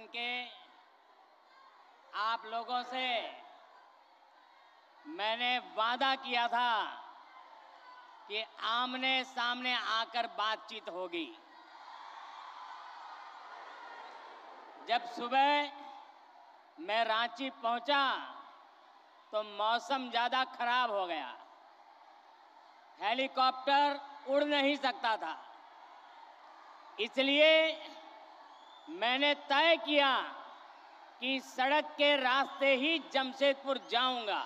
के आप लोगों से मैंने वादा किया था कि आमने सामने आकर बातचीत होगी। जब सुबह मैं रांची पहुंचा तो मौसम ज़्यादा खराब हो गया, हेलीकॉप्टर उड़ नहीं सकता था। इसलिए मैंने तय किया कि सड़क के रास्ते ही जमशेदपुर जाऊंगा।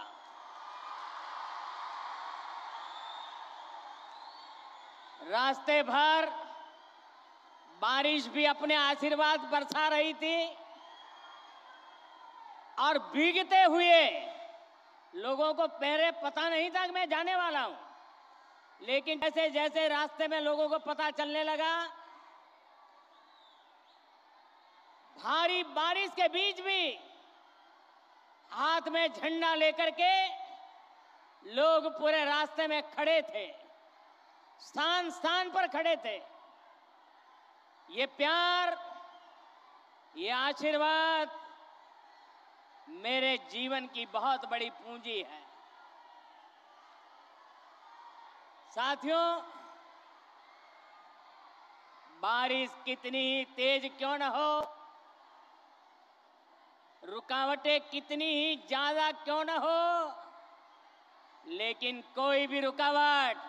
रास्ते भर बारिश भी अपने आशीर्वाद बरसा रही थी और भीगते हुए लोगों को पहले पता नहीं था कि मैं जाने वाला हूं, लेकिन जैसे जैसे रास्ते में लोगों को पता चलने लगा, भारी बारिश के बीच भी हाथ में झंडा लेकर के लोग पूरे रास्ते में खड़े थे, स्थान स्थान पर खड़े थे। ये प्यार, ये आशीर्वाद मेरे जीवन की बहुत बड़ी पूंजी है। साथियों, बारिश कितनी ही तेज क्यों न हो, रुकावटें कितनी ही ज्यादा क्यों न हो, लेकिन कोई भी रुकावट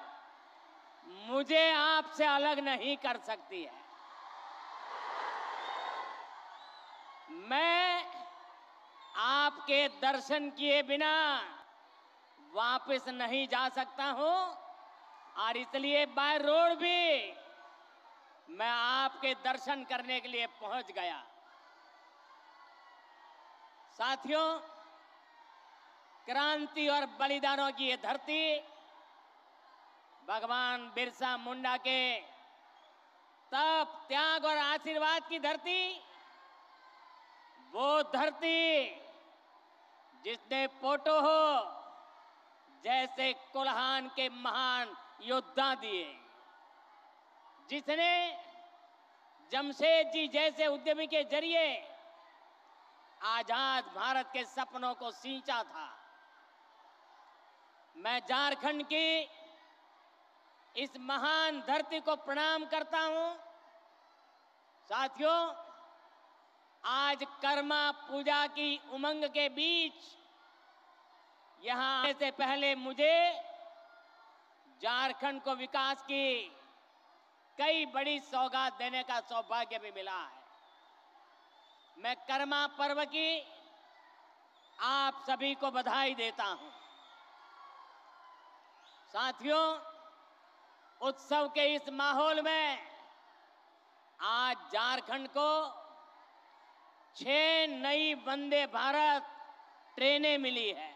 मुझे आपसे अलग नहीं कर सकती है। मैं आपके दर्शन किए बिना वापस नहीं जा सकता हूं और इसलिए बाय रोड भी मैं आपके दर्शन करने के लिए पहुंच गया। साथियों, क्रांति और बलिदानों की ये धरती, भगवान बिरसा मुंडा के तप, त्याग और आशीर्वाद की धरती, वो धरती जिसने पोटो हो जैसे कोल्हान के महान योद्धा दिए, जिसने जमशेद जी जैसे उद्यमी के जरिए आजाद भारत के सपनों को सींचा था। मैं झारखंड की इस महान धरती को प्रणाम करता हूं। साथियों, आज कर्मा पूजा की उमंग के बीच यहां आने से पहले मुझे झारखंड को विकास की कई बड़ी सौगात देने का सौभाग्य भी मिला है। मैं कर्मा पर्व की आप सभी को बधाई देता हूं। साथियों, उत्सव के इस माहौल में आज झारखंड को 6 नई वंदे भारत ट्रेनें मिली है।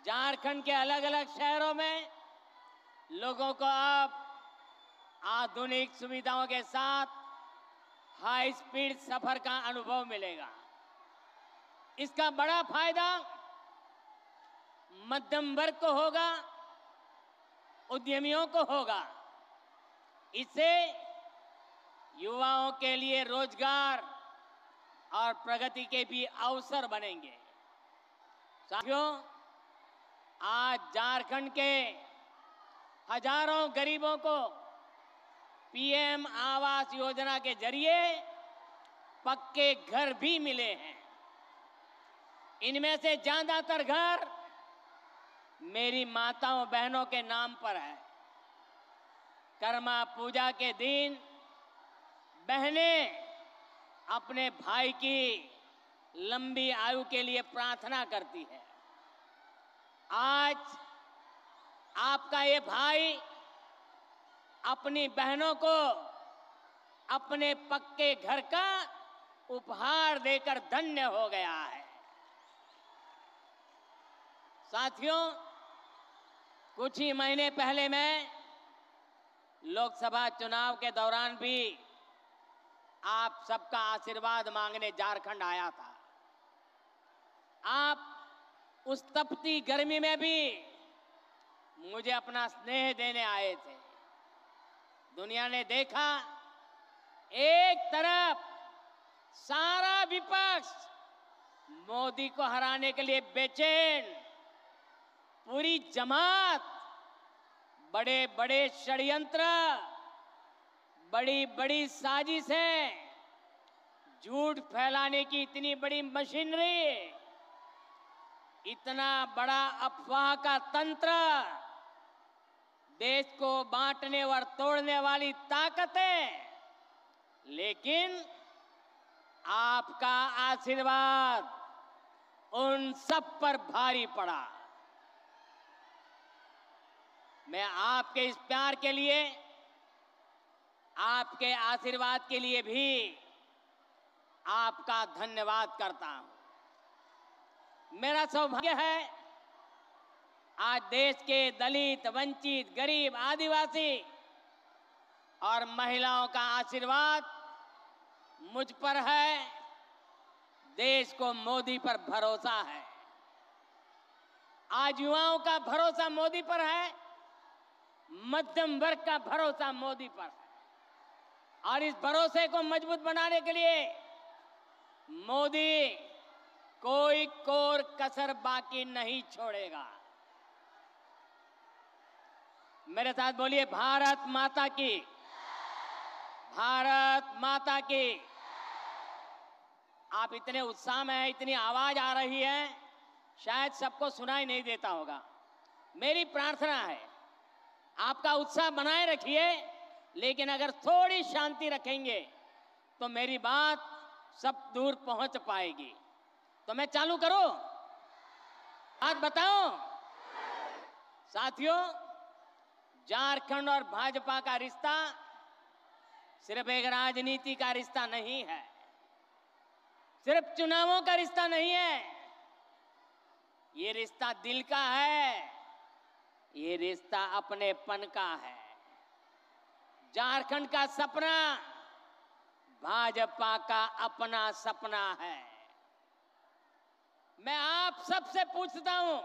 झारखंड के अलग अलग शहरों में लोगों को अब आधुनिक सुविधाओं के साथ हाई स्पीड सफर का अनुभव मिलेगा। इसका बड़ा फायदा मध्यम वर्ग को होगा, उद्यमियों को होगा। इससे युवाओं के लिए रोजगार और प्रगति के भी अवसर बनेंगे। साथियों, आज झारखंड के हजारों गरीबों को पीएम आवास योजना के जरिए पक्के घर भी मिले हैं। इनमें से ज्यादातर घर मेरी माताओं बहनों के नाम पर है। कर्मा पूजा के दिन बहनें अपने भाई की लंबी आयु के लिए प्रार्थना करती है। आज आपका ये भाई अपनी बहनों को अपने पक्के घर का उपहार देकर धन्य हो गया है। साथियों, कुछ ही महीने पहले मैं लोकसभा चुनाव के दौरान भी आप सबका आशीर्वाद मांगने झारखंड आया था। आप उस तपती गर्मी में भी मुझे अपना स्नेह देने आए थे। दुनिया ने देखा, एक तरफ सारा विपक्ष मोदी को हराने के लिए बेचैन, पूरी जमात बड़े बड़े षड्यंत्र, बड़ी बड़ी साजिशें, झूठ फैलाने की इतनी बड़ी मशीनरी, इतना बड़ा अफवाह का तंत्र, देश को बांटने और तोड़ने वाली ताकतें, लेकिन आपका आशीर्वाद उन सब पर भारी पड़ा। मैं आपके इस प्यार के लिए, आपके आशीर्वाद के लिए भी आपका धन्यवाद करता हूं। मेरा सौभाग्य है आज देश के दलित, वंचित, गरीब, आदिवासी और महिलाओं का आशीर्वाद मुझ पर है। देश को मोदी पर भरोसा है। आज युवाओं का भरोसा मोदी पर है, मध्यम वर्ग का भरोसा मोदी पर है। और इस भरोसे को मजबूत बनाने के लिए मोदी कोई कोर कसर बाकी नहीं छोड़ेगा। मेरे साथ बोलिए, भारत माता की, भारत माता की। आप इतने उत्साह में हैं, इतनी आवाज आ रही है, शायद सबको सुनाई नहीं देता होगा। मेरी प्रार्थना है आपका उत्साह बनाए रखिए, लेकिन अगर थोड़ी शांति रखेंगे तो मेरी बात सब दूर पहुंच पाएगी। तो मैं चालू करूं? बात बताऊं? साथियों, झारखंड और भाजपा का रिश्ता सिर्फ एक राजनीति का रिश्ता नहीं है, सिर्फ चुनावों का रिश्ता नहीं है। ये रिश्ता दिल का है, ये रिश्ता अपनेपन का है। झारखंड का सपना भाजपा का अपना सपना है। मैं आप सबसे पूछता हूं,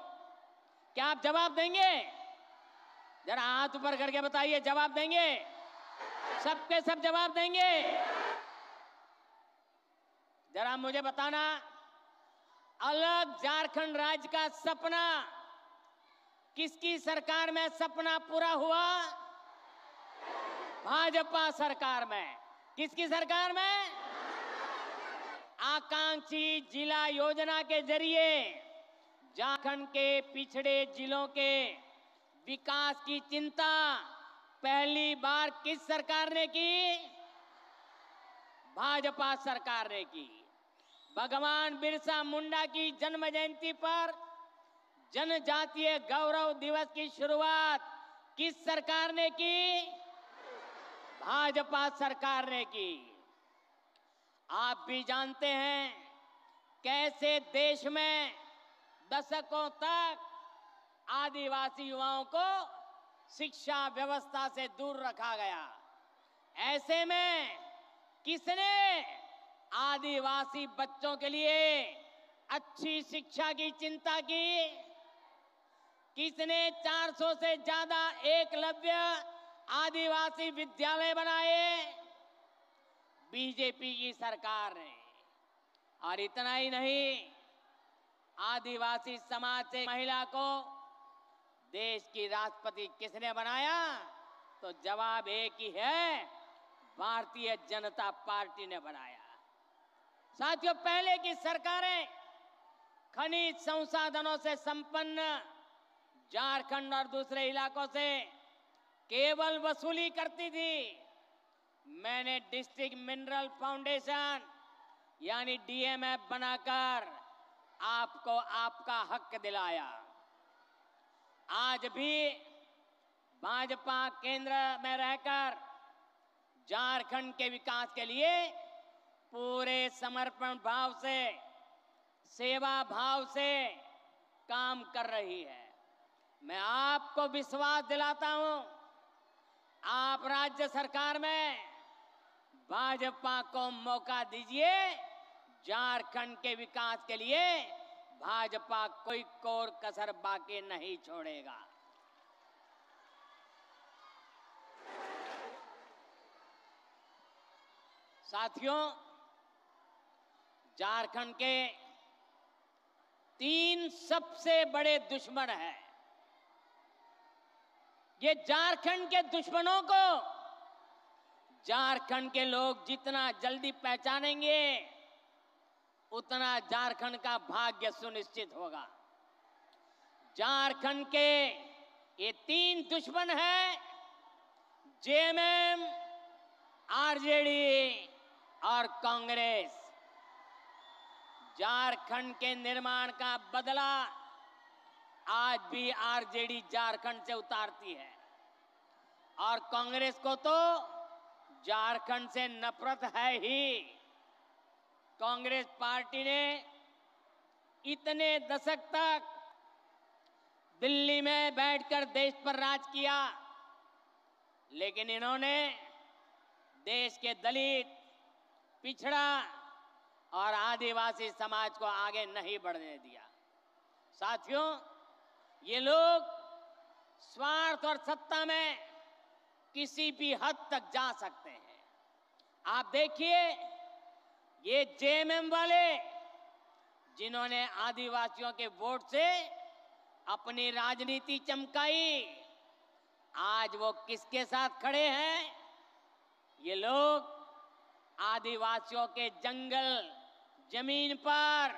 क्या आप जवाब देंगे? जरा हाथ ऊपर करके बताइए, जवाब देंगे? सबके सब जवाब देंगे? जरा मुझे बताना, अलग झारखंड राज्य का सपना किसकी सरकार में सपना पूरा हुआ? भाजपा सरकार में। किसकी सरकार में? आकांक्षी जिला योजना के जरिए झारखंड के पिछड़े जिलों के विकास की चिंता पहली बार किस सरकार ने की? भाजपा सरकार ने की। भगवान बिरसा मुंडा की जन्म जयंती पर जनजातीय गौरव दिवस की शुरुआत किस सरकार ने की? भाजपा सरकार ने की। आप भी जानते हैं कैसे देश में दशकों तक आदिवासी युवाओं को शिक्षा व्यवस्था से दूर रखा गया। ऐसे में किसने आदिवासी बच्चों के लिए अच्छी शिक्षा की चिंता की? किसने 400 से ज्यादा एकलव्य आदिवासी विद्यालय बनाए? बीजेपी की सरकार ने। और इतना ही नहीं, आदिवासी समाज से महिला को देश की राष्ट्रपति किसने बनाया? तो जवाब एक ही है, भारतीय जनता पार्टी ने बनाया। साथियों, पहले की सरकारें खनिज संसाधनों से संपन्न झारखंड और दूसरे इलाकों से केवल वसूली करती थी। मैंने डिस्ट्रिक्ट मिनरल फाउंडेशन यानी डीएमएफ बनाकर आपको आपका हक दिलाया। आज भी भाजपा केंद्र में रहकर झारखंड के विकास के लिए पूरे समर्पण भाव से, सेवा भाव से काम कर रही है। मैं आपको विश्वास दिलाता हूं, आप राज्य सरकार में भाजपा को मौका दीजिए। झारखंड के विकास के लिए भाजपा कोई कोर कसर बाकी नहीं छोड़ेगा। साथियों, झारखंड के 3 सबसे बड़े दुश्मन हैं। ये झारखंड के दुश्मनों को झारखंड के लोग जितना जल्दी पहचानेंगे उतना झारखंड का भाग्य सुनिश्चित होगा। झारखंड के ये 3 दुश्मन हैं, जेएमएम, आरजेडी और कांग्रेस। झारखंड के निर्माण का बदला आज भी आरजेडी झारखंड से उतारती है और कांग्रेस को तो झारखंड से नफरत है ही। कांग्रेस पार्टी ने इतने दशक तक दिल्ली में बैठकर देश पर राज किया, लेकिन इन्होंने देश के दलित, पिछड़ा और आदिवासी समाज को आगे नहीं बढ़ने दिया। साथियों, ये लोग स्वार्थ और सत्ता में किसी भी हद तक जा सकते हैं। आप देखिए, ये जेएमएम वाले जिन्होंने आदिवासियों के वोट से अपनी राजनीति चमकाई, आज वो किसके साथ खड़े हैं? ये लोग आदिवासियों के जंगल, जमीन पर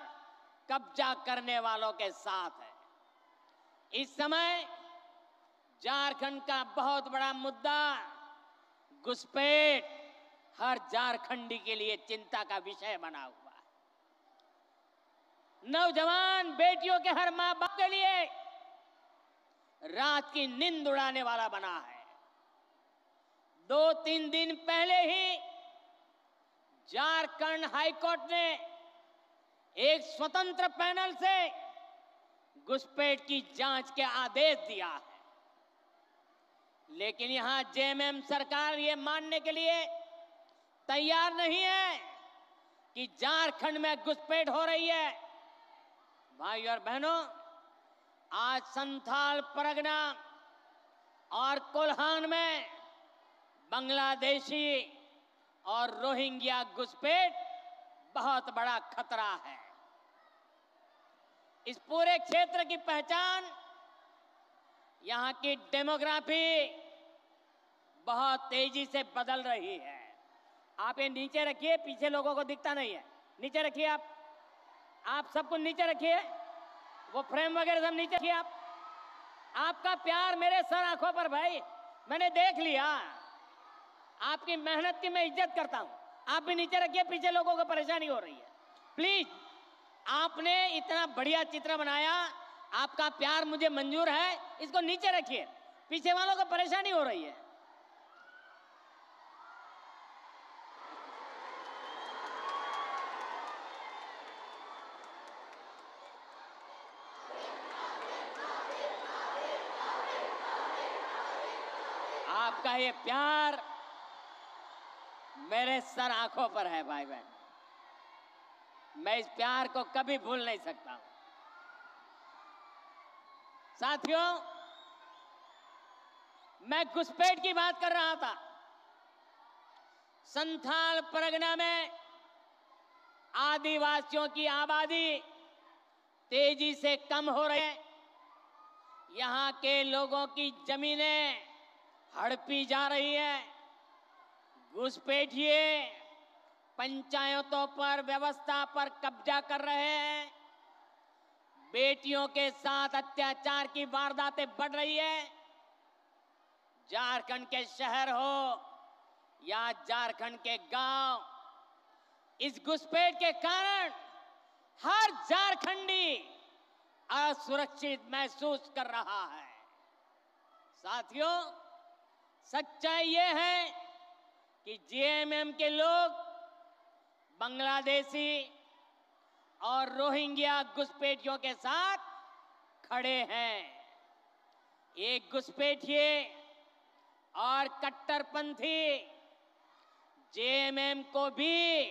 कब्जा करने वालों के साथ है। इस समय झारखंड का बहुत बड़ा मुद्दा घुसपैठ हर झारखंडी के लिए चिंता का विषय बना हुआ है। नौजवान बेटियों के हर मां बाप के लिए रात की नींद उड़ाने वाला बना है। 2-3 दिन पहले ही झारखंड हाईकोर्ट ने एक स्वतंत्र पैनल से घुसपैठ की जांच के आदेश दिया है, लेकिन यहां जेएमएम सरकार ये मानने के लिए तैयार नहीं है कि झारखंड में घुसपैठ हो रही है। भाई और बहनों, आज संथाल परगना और कोल्हान में बांग्लादेशी और रोहिंग्या घुसपैठ बहुत बड़ा खतरा है। इस पूरे क्षेत्र की पहचान, यहां की डेमोग्राफी बहुत तेजी से बदल रही है। आप ये नीचे रखिए, पीछे लोगों को दिखता नहीं है। नीचे रखिए, आप सबको नीचे रखिए, वो फ्रेम वगैरह सब नीचे रखिए। आपका प्यार मेरे सर आंखों पर भाई, मैंने देख लिया। आपकी मेहनत की मैं इज्जत करता हूं। आप भी नीचे रखिए, पीछे लोगों को परेशानी हो रही है। प्लीज, आपने इतना बढ़िया चित्र बनाया, आपका प्यार मुझे मंजूर है, इसको नीचे रखिए, पीछे वालों को परेशानी हो रही है। आपका ये प्यार मेरे सर आंखों पर है भाई बहन, मैं इस प्यार को कभी भूल नहीं सकता हूं। साथियों, मैं घुसपैठ की बात कर रहा था। संथाल परगना में आदिवासियों की आबादी तेजी से कम हो रही है। यहां के लोगों की जमीनें हड़पी जा रही है। घुसपैठिए पंचायतों पर, व्यवस्था पर कब्जा कर रहे हैं। बेटियों के साथ अत्याचार की वारदातें बढ़ रही है। झारखंड के शहर हो या झारखंड के गांव, इस घुसपैठ के कारण हर झारखंडी असुरक्षित महसूस कर रहा है। साथियों, सच्चाई ये है कि जेएमएम के लोग बांग्लादेशी और रोहिंग्या घुसपैठियों के साथ खड़े हैं। एक घुसपैठिए और कट्टरपंथी जेएमएम को भी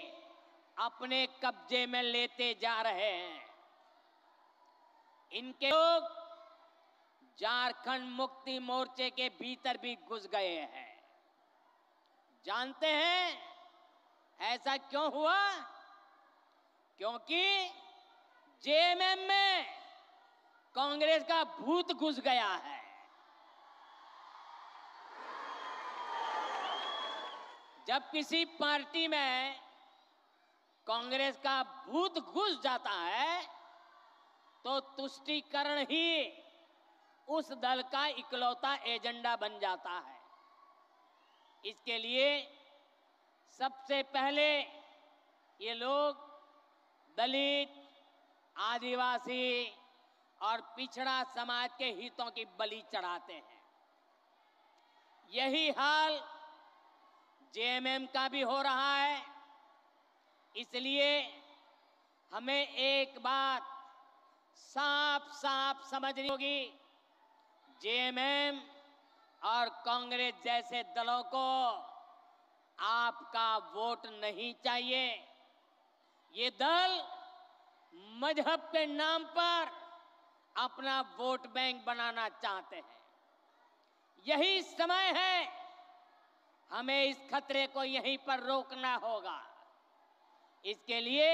अपने कब्जे में लेते जा रहे हैं। इनके लोग झारखंड मुक्ति मोर्चे के भीतर भी घुस गए हैं। जानते हैं ऐसा क्यों हुआ? क्योंकि जेएमएम में कांग्रेस का भूत घुस गया है। जब किसी पार्टी में कांग्रेस का भूत घुस जाता है तो तुष्टीकरण ही उस दल का इकलौता एजेंडा बन जाता है। इसके लिए सबसे पहले ये लोग दलित, आदिवासी और पिछड़ा समाज के हितों की बलि चढ़ाते हैं। यही हाल जेएमएम का भी हो रहा है। इसलिए हमें एक बात साफ साफ समझनी होगी, जेएमएम और कांग्रेस जैसे दलों को आपका वोट नहीं चाहिए। ये दल मजहब के नाम पर अपना वोट बैंक बनाना चाहते हैं। यही समय है, हमें इस खतरे को यहीं पर रोकना होगा। इसके लिए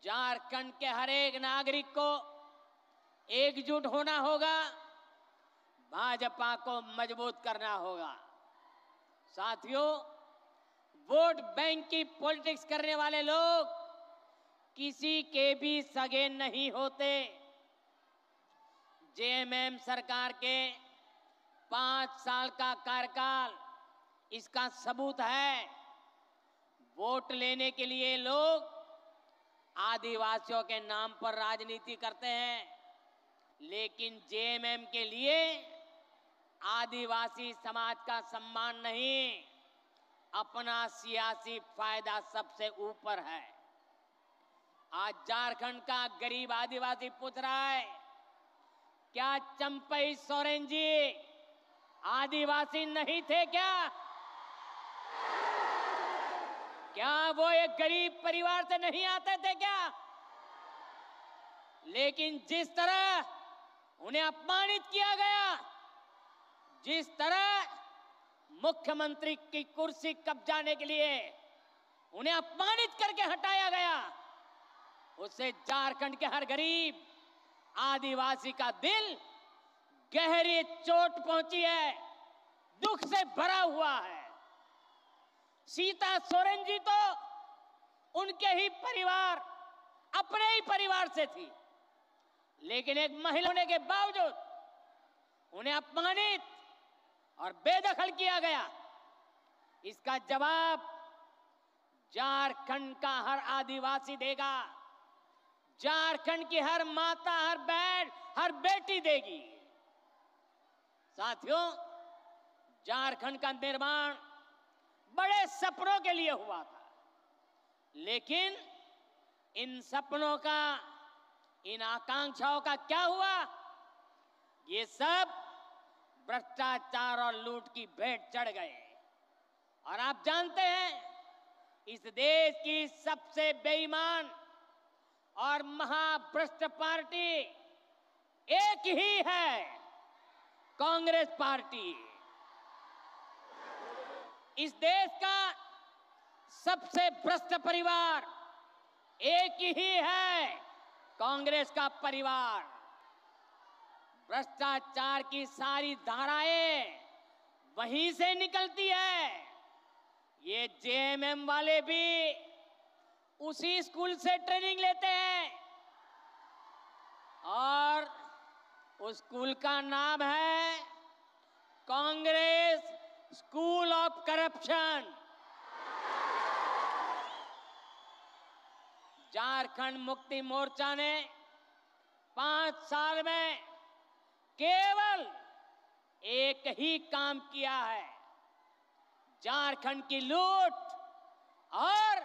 झारखंड के हर एक नागरिक को एकजुट होना होगा, भाजपा को मजबूत करना होगा। साथियों, वोट बैंक की पॉलिटिक्स करने वाले लोग किसी के भी सगे नहीं होते। जेएमएम सरकार के 5 साल का कार्यकाल इसका सबूत है। वोट लेने के लिए लोग आदिवासियों के नाम पर राजनीति करते हैं, लेकिन जेएमएम के लिए आदिवासी समाज का सम्मान नहीं, अपना सियासी फायदा सबसे ऊपर है। आज झारखंड का गरीब आदिवासी पूछ रहा है, क्या चंपई सोरेन जी आदिवासी नहीं थे क्या? क्या वो एक गरीब परिवार से नहीं आते थे क्या? लेकिन जिस तरह उन्हें अपमानित किया गया, जिस तरह मुख्यमंत्री की कुर्सी कब्जाने के लिए उन्हें अपमानित करके हटाया गया, उससे झारखंड के हर गरीब आदिवासी का दिल गहरी चोट पहुंची है, दुख से भरा हुआ है। सीता सोरेन जी तो उनके ही परिवार, अपने ही परिवार से थी, लेकिन एक महिला होने के बावजूद उन्हें अपमानित और बेदखल किया गया। इसका जवाब झारखंड का हर आदिवासी देगा, झारखंड की हर माता, हर बहन, हर बेटी देगी। साथियों, झारखंड का निर्माण बड़े सपनों के लिए हुआ था, लेकिन इन सपनों का, इन आकांक्षाओं का क्या हुआ? ये सब भ्रष्टाचार और लूट की भेंट चढ़ गए। और आप जानते हैं, इस देश की सबसे बेईमान और महाभ्रष्ट पार्टी एक ही है, कांग्रेस पार्टी। इस देश का सबसे भ्रष्ट परिवार एक ही है, कांग्रेस का परिवार। भ्रष्टाचार की सारी धाराएं वहीं से निकलती है। ये जेएमएम वाले भी उसी स्कूल से ट्रेनिंग लेते हैं, और उस स्कूल का नाम है Congress school of corruption. Jharkhand Mukti Morcha ने 5 साल में केवल एक ही काम किया है, झारखंड की लूट और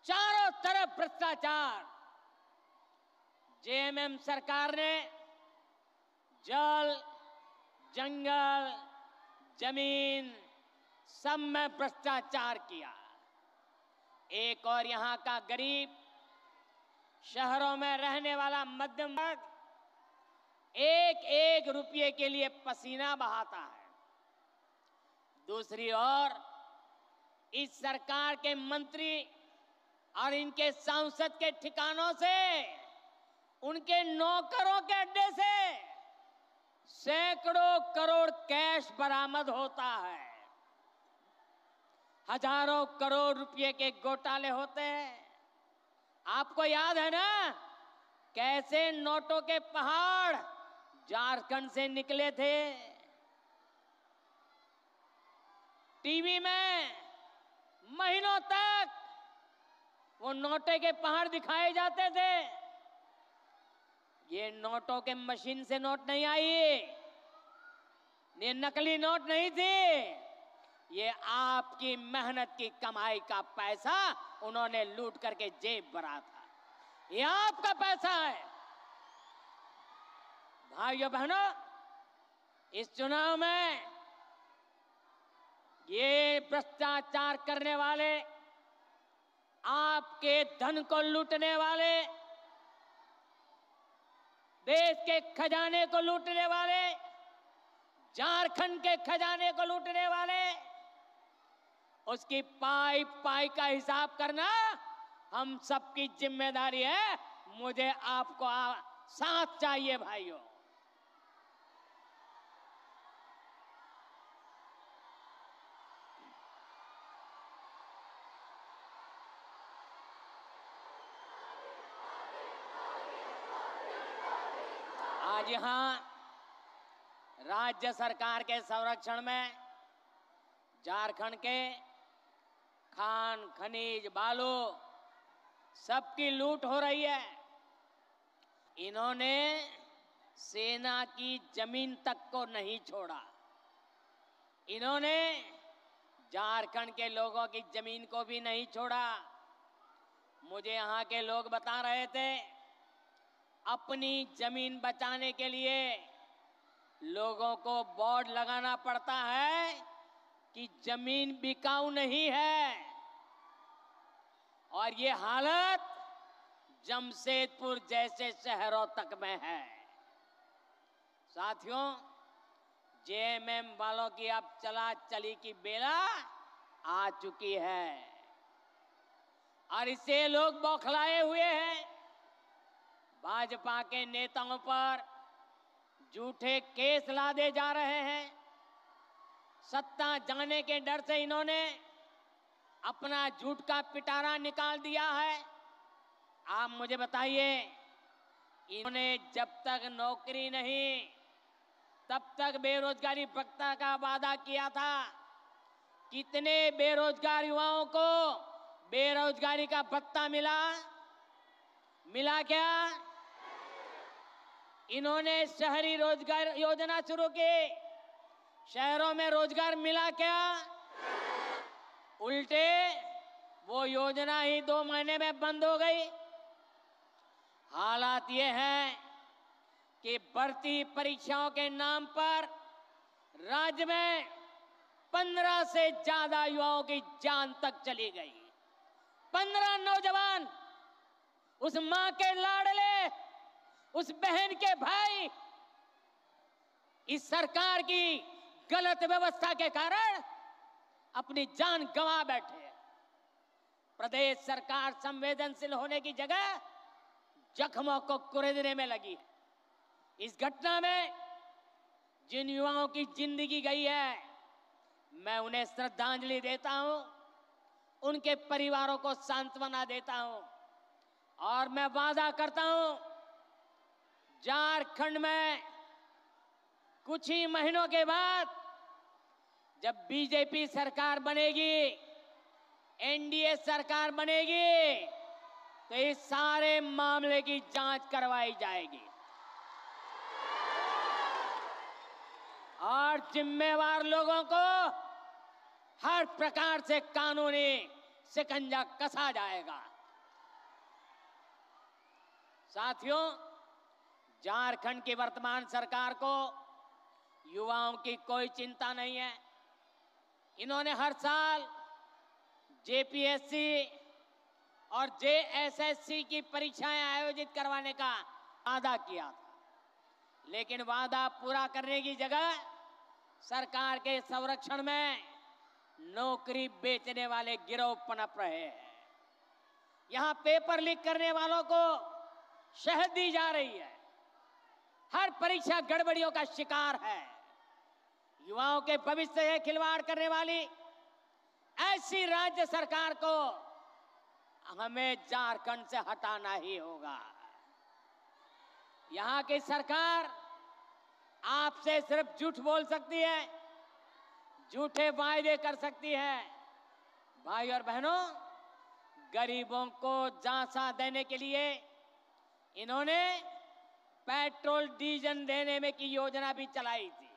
चारों तरफ भ्रष्टाचार। जेएमएम सरकार ने जल, जंगल, जमीन सब में भ्रष्टाचार किया। एक और यहां का गरीब, शहरों में रहने वाला मध्यम वर्ग एक एक रुपये के लिए पसीना बहाता है। दूसरी ओर इस सरकार के मंत्री और इनके सांसद के ठिकानों से, उनके नौकरों के अड्डे से सैकड़ों करोड़ कैश बरामद होता है। हजारों करोड़ रुपए के घोटाले होते हैं। आपको याद है ना कैसे नोटों के पहाड़ झारखंड से निकले थे। टीवी में महीनों तक वो नोटे के पहाड़ दिखाए जाते थे। ये नोटों के मशीन से नोट नहीं आई, ये नकली नोट नहीं थी, ये आपकी मेहनत की कमाई का पैसा उन्होंने लूट करके जेब भरा था। ये आपका पैसा है। भाइयों बहनों, इस चुनाव में ये भ्रष्टाचार करने वाले, आपके धन को लूटने वाले, देश के खजाने को लूटने वाले, झारखंड के खजाने को लूटने वाले, उसकी पाई पाई का हिसाब करना हम सबकी जिम्मेदारी है। मुझे आपको साथ चाहिए भाइयों। आज यहां राज्य सरकार के संरक्षण में झारखंड के खान, खनिज, बालू सबकी लूट हो रही है। इन्होंने सेना की जमीन तक को नहीं छोड़ा। इन्होंने झारखंड के लोगों की जमीन को भी नहीं छोड़ा। मुझे यहाँ के लोग बता रहे थे, अपनी जमीन बचाने के लिए लोगों को बोर्ड लगाना पड़ता है कि जमीन बिकाऊ नहीं है। और ये हालत जमशेदपुर जैसे शहरों तक में है। साथियों, जेएमएम वालों की अब चला चली की बेला आ चुकी है और इससे लोग बौखलाए हुए हैं। भाजपा के नेताओं पर झूठे केस लादे जा रहे हैं। सत्ता जाने के डर से इन्होंने अपना झूठ का पिटारा निकाल दिया है। आप मुझे बताइए, इन्होंने जब तक नौकरी नहीं तब तक बेरोजगारी भत्ता का वादा किया था। कितने बेरोजगार युवाओं को बेरोजगारी का भत्ता मिला? मिला क्या? इन्होंने शहरी रोजगार योजना शुरू की, शहरों में रोजगार मिला क्या? उल्टे वो योजना ही 2 महीने में बंद हो गई। हालात ये हैं कि भर्ती परीक्षाओं के नाम पर राज्य में 15 से ज्यादा युवाओं की जान तक चली गई। 15 नौजवान, उस मां के लाडले, उस बहन के भाई, इस सरकार की गलत व्यवस्था के कारण अपनी जान गंवा बैठे। प्रदेश सरकार संवेदनशील होने की जगह जख्मों को कुरेदने में लगी है। इस घटना में जिन युवाओं की जिंदगी गई है, मैं उन्हें श्रद्धांजलि देता हूं, उनके परिवारों को सांत्वना देता हूं और मैं वादा करता हूं, झारखंड में कुछ ही महीनों के बाद जब बीजेपी सरकार बनेगी, एनडीए सरकार बनेगी, तो इस सारे मामले की जांच करवाई जाएगी और जिम्मेवार लोगों को हर प्रकार से कानूनी शिकंजा कसा जाएगा। साथियों, झारखंड की वर्तमान सरकार को युवाओं की कोई चिंता नहीं है। इन्होंने हर साल जेपीएससी और जेएसएससी की परीक्षाएं आयोजित करवाने का वादा किया था, लेकिन वादा पूरा करने की जगह सरकार के संरक्षण में नौकरी बेचने वाले गिरोह पनप रहे हैं। यहां पेपर लीक करने वालों को शहद दी जा रही है। हर परीक्षा गड़बड़ियों का शिकार है। युवाओं के भविष्य से खिलवाड़ करने वाली ऐसी राज्य सरकार को हमें झारखंड से हटाना ही होगा। यहां की सरकार आपसे सिर्फ झूठ बोल सकती है, झूठे वायदे कर सकती है। भाई और बहनों, गरीबों को झांसा देने के लिए इन्होंने पेट्रोल डीजल देने में की योजना भी चलाई थी।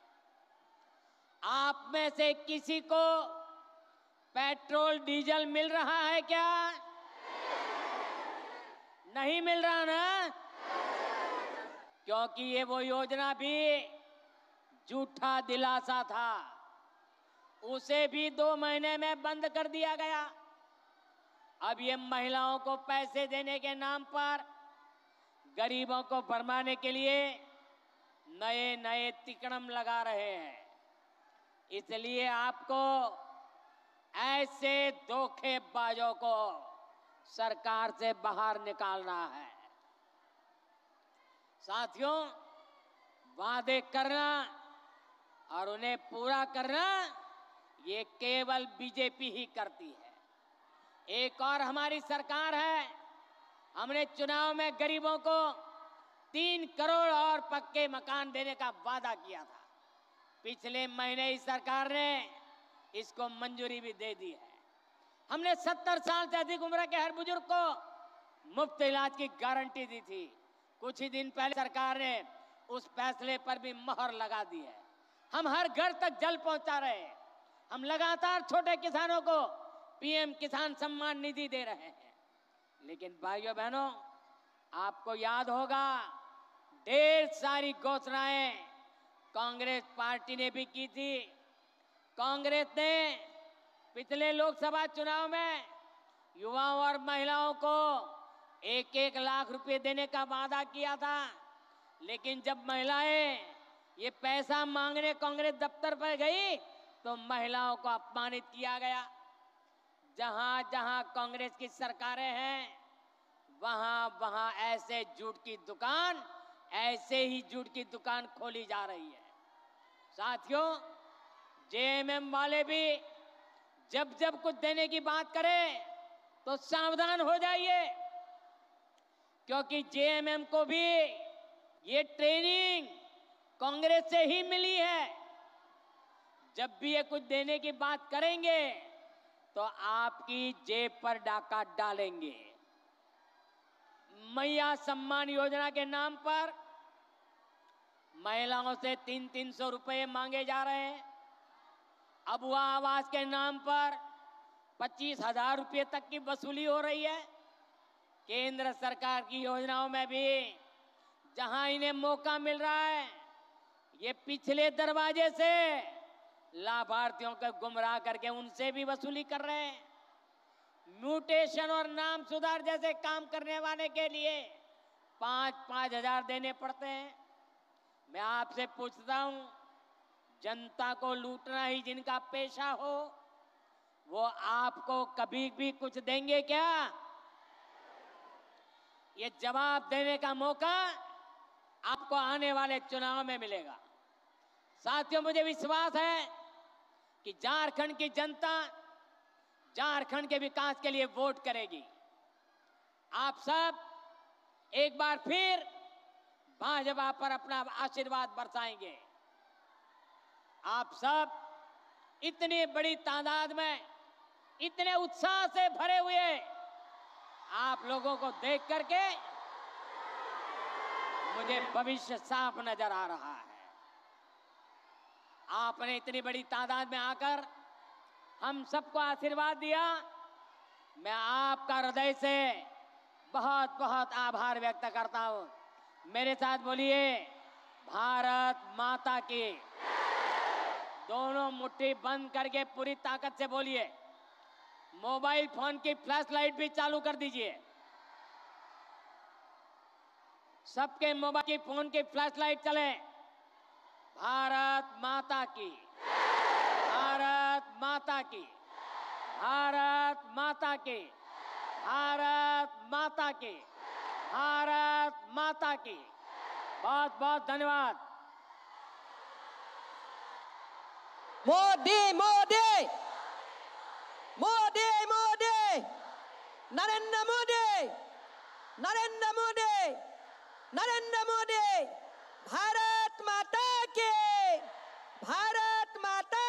आप में से किसी को पेट्रोल डीजल मिल रहा है क्या? नहीं मिल रहा ना? क्योंकि ये वो योजना भी झूठा दिलासा था, उसे भी 2 महीने में बंद कर दिया गया। अब ये महिलाओं को पैसे देने के नाम पर गरीबों को भरमाने के लिए नए नए तिकड़म लगा रहे हैं। इसलिए आपको ऐसे धोखेबाजों को सरकार से बाहर निकालना है। साथियों, वादे करना और उन्हें पूरा करना ये केवल बीजेपी ही करती है। एक और हमारी सरकार है, हमने चुनाव में गरीबों को 3 करोड़ और पक्के मकान देने का वादा किया था। पिछले महीने इस सरकार ने इसको मंजूरी भी दे दी है। हमने 70 साल से अधिक उम्र के हर बुजुर्ग को मुफ्त इलाज की गारंटी दी थी। कुछ ही दिन पहले सरकार ने उस फैसले पर भी मोहर लगा दी है। हम हर घर तक जल पहुंचा रहे हैं। हम लगातार छोटे किसानों को पीएम किसान सम्मान निधि दे रहे हैं। लेकिन भाइयों बहनों, आपको याद होगा ढेर सारी घोषणाएं कांग्रेस पार्टी ने भी की थी। कांग्रेस ने पिछले लोकसभा चुनाव में युवाओं और महिलाओं को 1-1 लाख रुपए देने का वादा किया था। लेकिन जब महिलाएं ये पैसा मांगने कांग्रेस दफ्तर पर गई तो महिलाओं को अपमानित किया गया। जहां जहां कांग्रेस की सरकारें हैं, वहां वहां ऐसे झूठ की दुकान, ऐसे ही झूठ की दुकान खोली जा रही है। साथियों, जेएमएम वाले भी जब जब कुछ देने की बात करें तो सावधान हो जाइए, क्योंकि जेएमएम को भी ये ट्रेनिंग कांग्रेस से ही मिली है। जब भी ये कुछ देने की बात करेंगे तो आपकी जेब पर डाका डालेंगे। मैया सम्मान योजना के नाम पर महिलाओं से 300-300 रुपए मांगे जा रहे हैं। अबुआ आवास के नाम पर 25,000 रुपए तक की वसूली हो रही है। केंद्र सरकार की योजनाओं में भी जहां इन्हें मौका मिल रहा है, ये पिछले दरवाजे से लाभार्थियों को गुमराह करके उनसे भी वसूली कर रहे हैं। म्यूटेशन और नाम सुधार जैसे काम करने वाले के लिए 5-5 हजार देने पड़ते हैं। मैं आपसे पूछता हूं, जनता को लूटना ही जिनका पेशा हो, वो आपको कभी भी कुछ देंगे क्या? ये जवाब देने का मौका आपको आने वाले चुनाव में मिलेगा। साथियों, मुझे विश्वास है कि झारखंड की जनता झारखंड के विकास के लिए वोट करेगी। आप सब एक बार फिर भाजपा पर अपना आशीर्वाद बरसाएंगे। आप सब इतनी बड़ी तादाद में इतने उत्साह से भरे हुए आप लोगों को देख करके मुझे भविष्य साफ नजर आ रहा है। आपने इतनी बड़ी तादाद में आकर हम सबको आशीर्वाद दिया। मैं आपका हृदय से बहुत बहुत आभार व्यक्त करता हूं। मेरे साथ बोलिए, भारत माता की। दोनों मुट्ठी बंद करके पूरी ताकत से बोलिए। मोबाइल फोन की फ्लैश लाइट भी चालू कर दीजिए। सबके मोबाइल की फोन की फ्लैश लाइट चले। भारत माता की, भारत माता की, भारत माता की, भारत माता की, भारत माता की। बहुत बहुत धन्यवाद। मोदी मोदी मोदी मोदी, नरेंद्र मोदी, नरेंद्र मोदी, नरेंद्र मोदी। भारत माता की, भारत माता